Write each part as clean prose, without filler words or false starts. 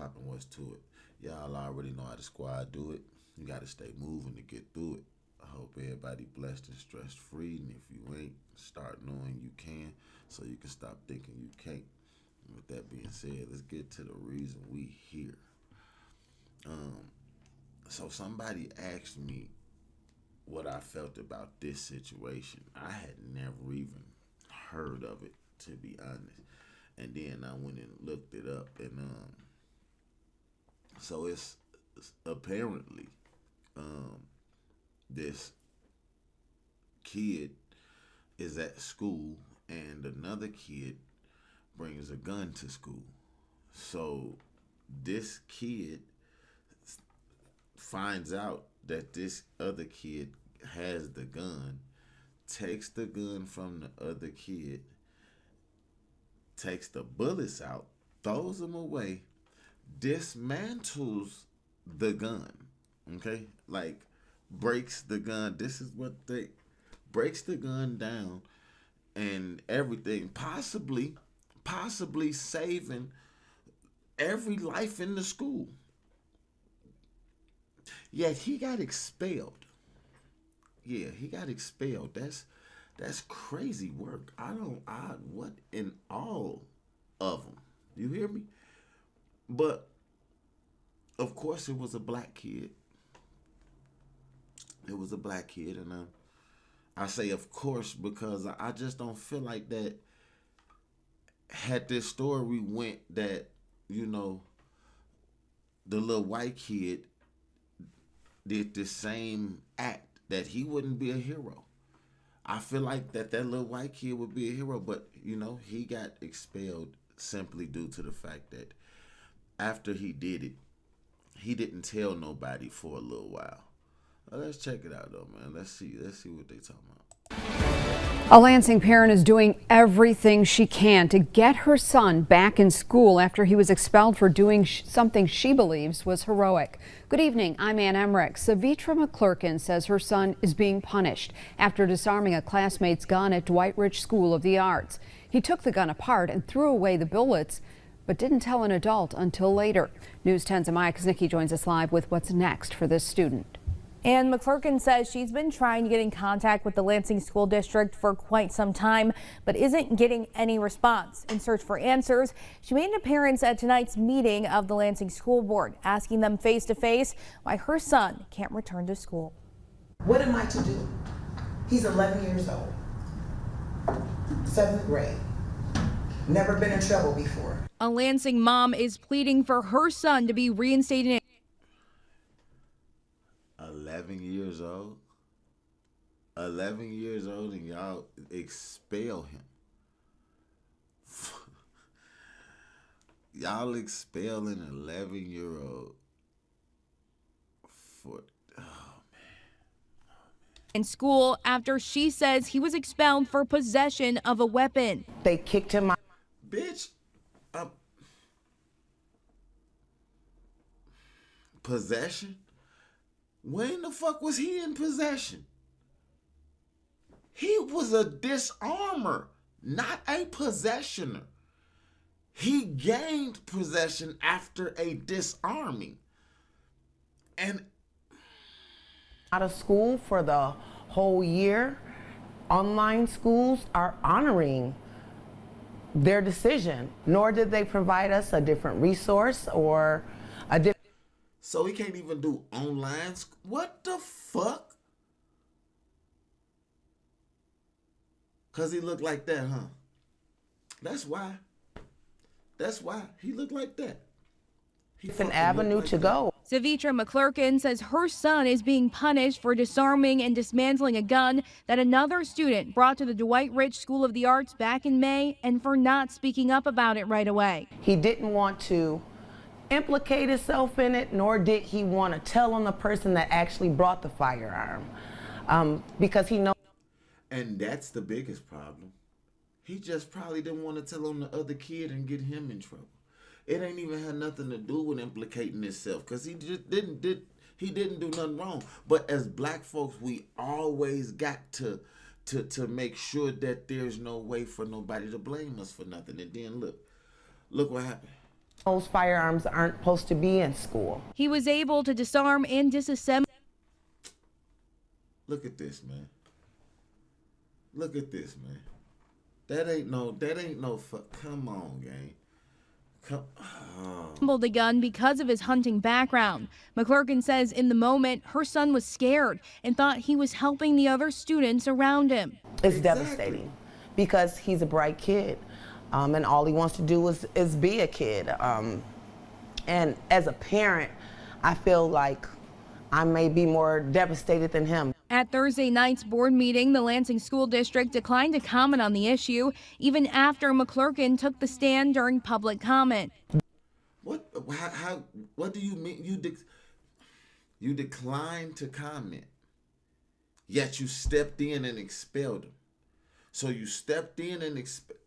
poppin'? What's to it? Y'all already know how the squad do it. You gotta stay moving to get through it. I hope everybody blessed and stress free. And if you ain't, start knowing you can so you can stop thinking you can't. And with that being said, let's get to the reason we here. So somebody asked me what I felt about this situation. I had never even heard of it, to be honest. And then I went and looked it up, and so it's apparently this kid is at school, and another kid brings a gun to school. So this kid finds out that this other kid has the gun, takes the gun from the other kid, takes the bullets out, throws them away, dismantles the gun, okay? Like, breaks the gun. This is what they breaks the gun down and everything, possibly saving every life in the school. Yet he got expelled. Yeah, he got expelled. That's crazy work. What in all of them? You hear me? But of course it was a black kid. It was a black kid, and I say of course because I just don't feel like that. Had this story went that, you know, the little white kid did the same act, that he wouldn't be a hero. I feel like that little white kid would be a hero, but you know, he got expelled simply due to the fact that after he did it, he didn't tell nobody for a little while. Well, let's check it out though, man. Let's see what they talking about. A Lansing parent is doing everything she can to get her son back in school after he was expelled for doing something she believes was heroic. Good evening, I'm Ann Emmerich. Savitra McClurkin says her son is being punished after disarming a classmate's gun at Dwight Rich School of the Arts. He took the gun apart and threw away the bullets, but didn't tell an adult until later. News 10's Amaya Kaznicki joins us live with what's next for this student. And McClurkin says she's been trying to get in contact with the Lansing School District for quite some time, but isn't getting any response. In search for answers, she made an appearance at tonight's meeting of the Lansing School Board, asking them face to face why her son can't return to school. What am I to do? He's 11 years old, 7th grade, never been in trouble before. A Lansing mom is pleading for her son to be reinstated. 11 years old? 11 years old and y'all expel him. Y'all expel an 11-year-old for, In school after she says he was expelled for possession of a weapon. They kicked him out. Bitch, possession? When the fuck was he in possession? He was a disarmer, not a possessioner. He gained possession after a disarming. And Out of school for the whole year. Online schools are honoring their decision, nor did they provide us a different resource or a different. so he can't even do online. What the fuck? Cause he looked like that, huh? That's why. That's why he looked like that. It's an avenue to go. Savitra McClurkin says her son is being punished for disarming and dismantling a gun that another student brought to the Dwight Rich School of the Arts back in May, and for not speaking up about it right away. He didn't want to implicate himself in it, nor did he want to tell on the person that actually brought the firearm, because he knows. And that's the biggest problem. He just probably didn't want to tell on the other kid and get him in trouble. It ain't even had nothing to do with implicating himself, because he just didn't do nothing wrong. But as black folks, we always got to make sure that there's no way for nobody to blame us for nothing. And then look what happened. Those firearms aren't supposed to be in school. He was able to disarm and disassemble. Look at this, man. Look at this, man. That ain't no, come on, gang. The gun because of his hunting background. McClurkin says in the moment, her son was scared and thought he was helping the other students around him. It's devastating because he's a bright kid, and all he wants to do is be a kid. And as a parent, I feel like I may be more devastated than him. At Thursday night's board meeting, the Lansing School District declined to comment on the issue, even after McClurkin took the stand during public comment. What? How? What do you mean? You declined to comment, yet you stepped in and expelled him. So you stepped in and expelled.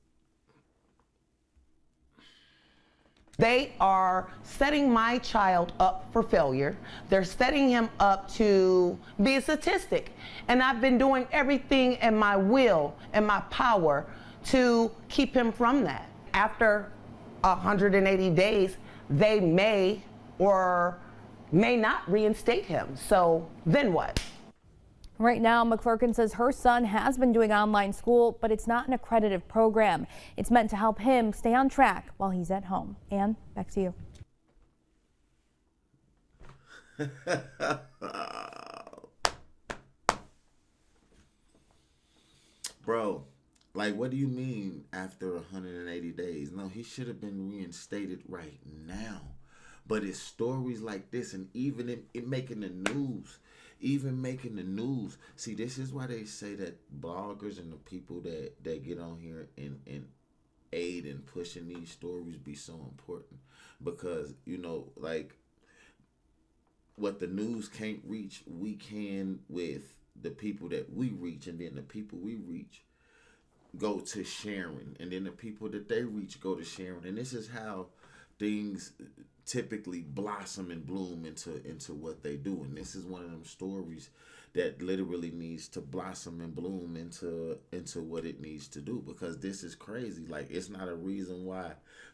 They are setting my child up for failure. They're setting him up to be a statistic. And I've been doing everything in my will and my power to keep him from that. After 180 days, they may or may not reinstate him. So then what? Right now, McClurkin says her son has been doing online school, but it's not an accredited program. It's meant to help him stay on track while he's at home. Ann, back to you. Bro, like, what do you mean after 180 days? No, he should have been reinstated right now. But it's stories like this, and even it making the news. Even making the news. See, this is why they say that bloggers and the people that get on here and aid in pushing these stories be so important. Because, you know, like, what the news can't reach, we can with the people that we reach. And then the people we reach go to sharing. And then the people that they reach go to sharing. And this is how things typically blossom and bloom into what they do. And this is one of them stories that literally needs to blossom and bloom into what it needs to do, because this is crazy. Like, it's not a reason why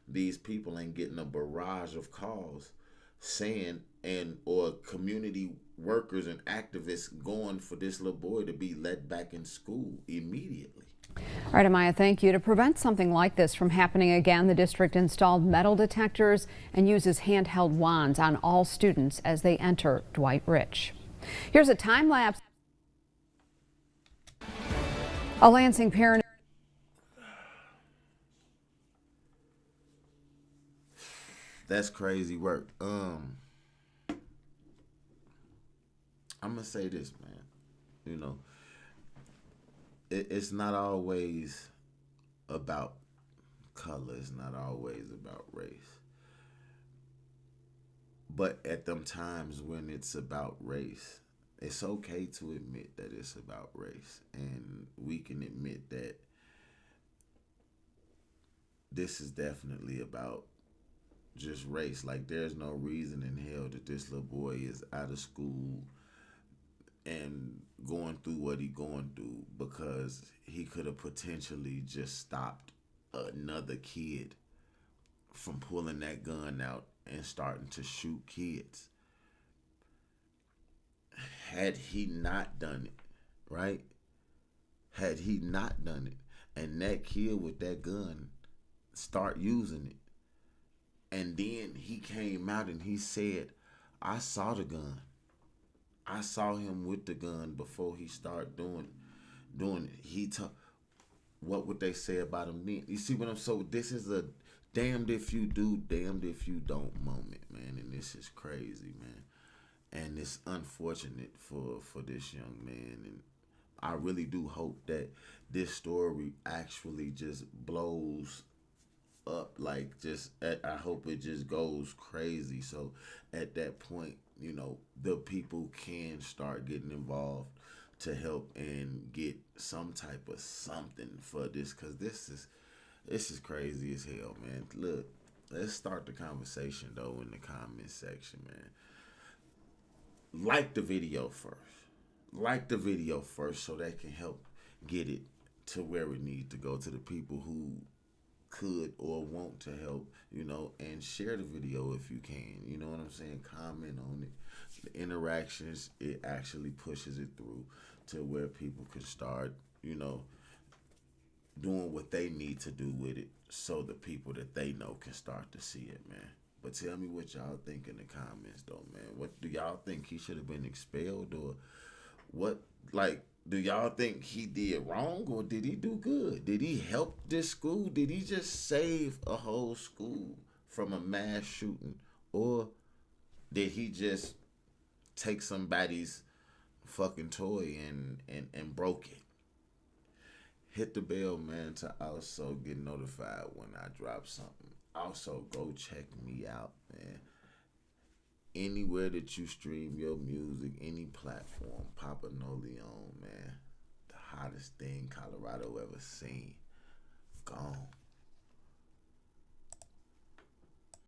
these people ain't getting a barrage of calls saying or community workers and activists going for this little boy to be let back in school immediately. All right, Amaya, thank you. To prevent something like this from happening again, the district installed metal detectors and uses handheld wands on all students as they enter Dwight Rich. Here's a time lapse. A Lansing parent. That's crazy work. I'm gonna say this, man. You know, it's not always about color. It's not always about race. But at them times when it's about race, it's okay to admit that it's about race. And we can admit that this is definitely about just race. Like, there's no reason in hell that this little boy is out of school and going through what he going through, because he could have potentially just stopped another kid from pulling that gun out and starting to shoot kids. Had he not done it, right? Had he not done it, and that kid with that gun start using it, and then he came out and he said, I saw the gun. I saw him with the gun before he started doing it. What would they say about him then? You see what I'm saying? So this is a damned if you do, damned if you don't moment, man. And this is crazy, man. And it's unfortunate for this young man. And I really do hope that this story actually just blows up. Like, I hope it just goes crazy. So at that point, you know, the people can start getting involved to help and get some type of something for this, because this is crazy as hell, man. Look, let's start the conversation though in the comment section, man. Like the video first so that can help get it to where it needs to go, to the people who could or want to help, and share the video if you can. You know what I'm saying? Comment on it. The interactions, it actually pushes it through to where people can start, doing what they need to do with it so the people that they know can start to see it, man. But tell me what y'all think in the comments, though, man. What do y'all think he should have been expelled, or what? Like, do y'all think he did wrong, or did he do good? Did he help this school? Did he just save a whole school from a mass shooting, or did he just take somebody's fucking toy and broke it? Hit the bell, man, to also get notified when I drop something. Also, go check me out, man. Anywhere that you stream your music, any platform, Papa No Leon, man. The hottest thing Colorado ever seen. Gone.